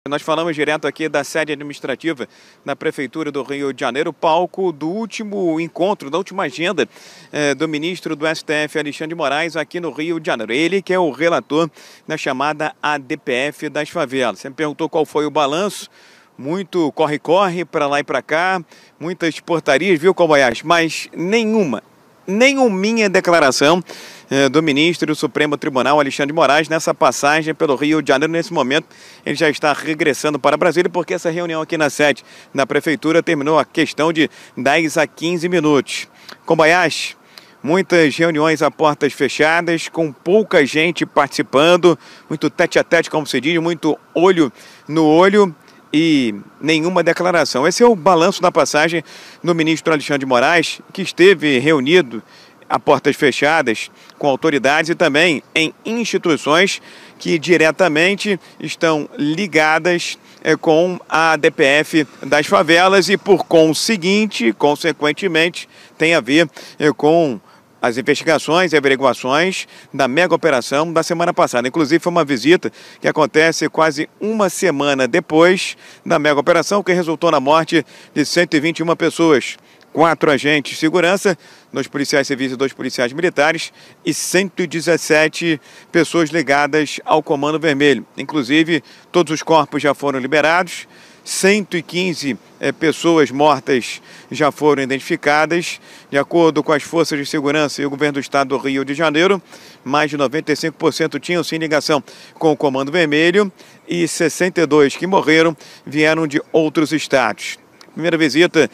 Nós falamos direto aqui da sede administrativa da Prefeitura do Rio de Janeiro, palco do último encontro, da última agenda do ministro do STF, Alexandre de Moraes, aqui no Rio de Janeiro. Ele que é o relator da chamada ADPF das favelas. Você me perguntou qual foi o balanço. Muito corre-corre para lá e para cá, muitas portarias, viu, Kobayashi? Mas nenhuma declaração do ministro do Supremo Tribunal, Alexandre de Moraes, nessa passagem pelo Rio de Janeiro. Nesse momento, ele já está regressando para Brasília, porque essa reunião aqui na sede da Prefeitura terminou a questão de 10 a 15 minutos. Kobayashi, muitas reuniões a portas fechadas, com pouca gente participando, muito tete-a-tete, como se diz, muito olho no olho e nenhuma declaração. Esse é o balanço da passagem do ministro Alexandre de Moraes, que esteve reunido a portas fechadas com autoridades e também em instituições que diretamente estão ligadas com a ADPF das favelas e, por consequentemente, tem a ver com as investigações e averiguações da mega operação da semana passada. Inclusive, foi uma visita que acontece quase uma semana depois da mega operação, que resultou na morte de 121 pessoas. 4 agentes de segurança, 2 policiais civis e 2 policiais militares e 117 pessoas ligadas ao Comando Vermelho. Inclusive, todos os corpos já foram liberados, 115 pessoas mortas já foram identificadas. De acordo com as forças de segurança e o governo do estado do Rio de Janeiro, mais de 95% tinham sim ligação com o Comando Vermelho e 62 que morreram vieram de outros estados. Primeira visita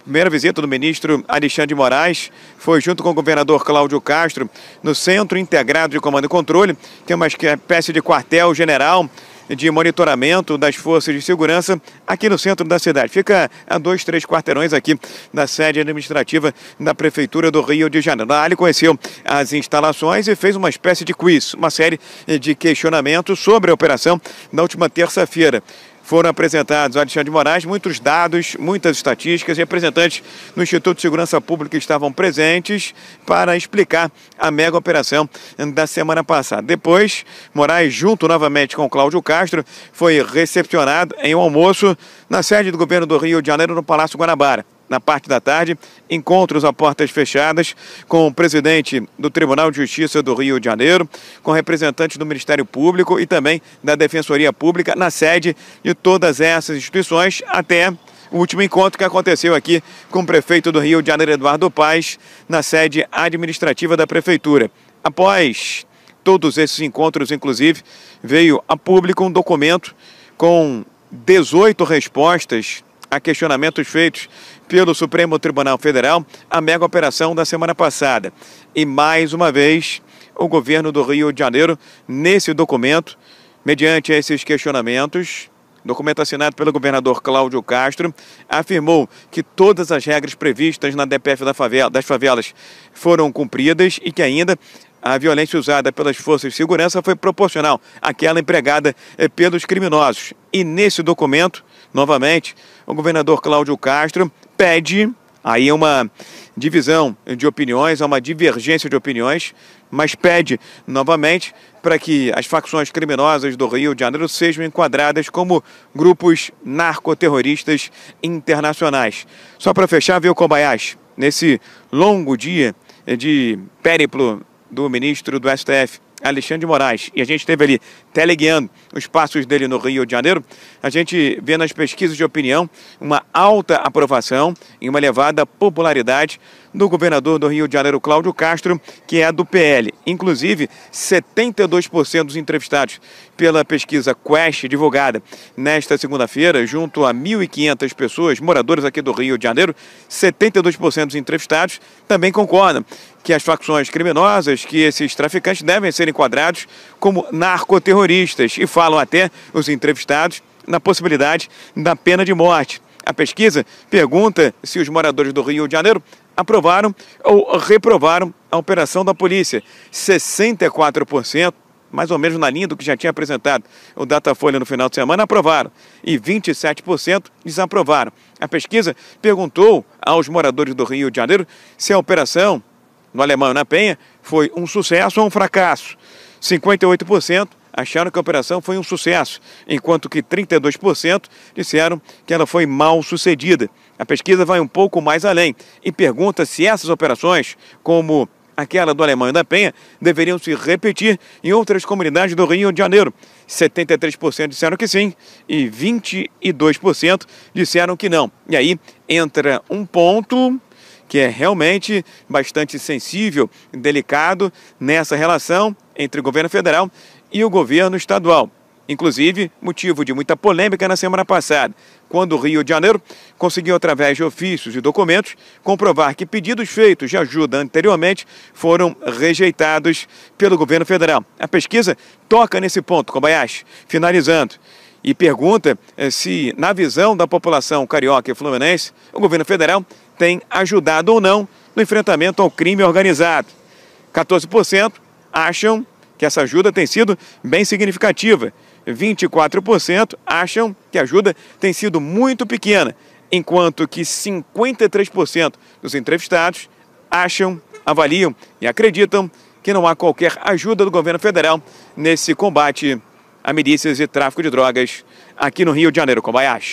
primeira visita do ministro Alexandre de Moraes foi junto com o governador Cláudio Castro no Centro Integrado de Comando e Controle, que é uma espécie de quartel-general de monitoramento das forças de segurança aqui no centro da cidade. Fica a 2, 3 quarteirões aqui da sede administrativa da Prefeitura do Rio de Janeiro. Lá ele conheceu as instalações e fez uma espécie de quiz, uma série de questionamentos sobre a operação da última terça-feira. Foram apresentados ao Alexandre de Moraes muitos dados, muitas estatísticas, representantes do Instituto de Segurança Pública estavam presentes para explicar a mega operação da semana passada. Depois, Moraes, junto novamente com Cláudio Castro, foi recepcionado em um almoço na sede do governo do Rio de Janeiro, no Palácio Guanabara. Na parte da tarde, encontros a portas fechadas com o presidente do Tribunal de Justiça do Rio de Janeiro, com representantes do Ministério Público e também da Defensoria Pública, na sede de todas essas instituições, até o último encontro que aconteceu aqui com o prefeito do Rio de Janeiro, Eduardo Paes, na sede administrativa da Prefeitura. Após todos esses encontros, inclusive, veio a público um documento com 18 respostas a questionamentos feitos pelo Supremo Tribunal Federal, a mega operação da semana passada. E, mais uma vez, o governo do Rio de Janeiro, nesse documento, mediante esses questionamentos, documento assinado pelo governador Cláudio Castro, afirmou que todas as regras previstas na ADPF das favelas foram cumpridas e que ainda a violência usada pelas forças de segurança foi proporcional àquela empregada pelos criminosos. E nesse documento, novamente, o governador Cláudio Castro pede, aí uma divisão de opiniões, uma divergência de opiniões, mas pede novamente para que as facções criminosas do Rio de Janeiro sejam enquadradas como grupos narcoterroristas internacionais. Só para fechar, viu, Kobayashi, nesse longo dia de périplo do ministro do STF, Alexandre de Moraes, e a gente esteve ali teleguiando os passos dele no Rio de Janeiro, a gente vê nas pesquisas de opinião uma alta aprovação e uma elevada popularidade do governador do Rio de Janeiro, Cláudio Castro, que é do PL. Inclusive, 72% dos entrevistados pela pesquisa Quest, divulgada nesta segunda-feira, junto a 1.500 pessoas, moradores aqui do Rio de Janeiro, 72% dos entrevistados também concordam que as facções criminosas, que esses traficantes devem ser enquadrados como narcoterroristas e falam até, os entrevistados, na possibilidade da pena de morte. A pesquisa pergunta se os moradores do Rio de Janeiro aprovaram ou reprovaram a operação da polícia. 64%, mais ou menos na linha do que já tinha apresentado o Datafolha no final de semana, aprovaram e 27% desaprovaram. A pesquisa perguntou aos moradores do Rio de Janeiro se a operação no Alemão e na Penha foi um sucesso ou um fracasso. 58% acharam que a operação foi um sucesso, enquanto que 32% disseram que ela foi mal sucedida. A pesquisa vai um pouco mais além e pergunta se essas operações, como aquela do Alemão e da Penha, deveriam se repetir em outras comunidades do Rio de Janeiro. 73% disseram que sim e 22% disseram que não. E aí entra um ponto que é realmente bastante sensível e delicado nessa relação entre o governo federal e o governo estadual. Inclusive, motivo de muita polêmica na semana passada, quando o Rio de Janeiro conseguiu, através de ofícios e documentos, comprovar que pedidos feitos de ajuda anteriormente foram rejeitados pelo governo federal. A pesquisa toca nesse ponto, Kobayashi, finalizando, e pergunta se, na visão da população carioca e fluminense, o governo federal tem ajudado ou não no enfrentamento ao crime organizado. 14% acham que essa ajuda tem sido bem significativa. 24% acham que a ajuda tem sido muito pequena, enquanto que 53% dos entrevistados avaliam e acreditam que não há qualquer ajuda do governo federal nesse combate a milícias e tráfico de drogas aqui no Rio de Janeiro, Kobayashi.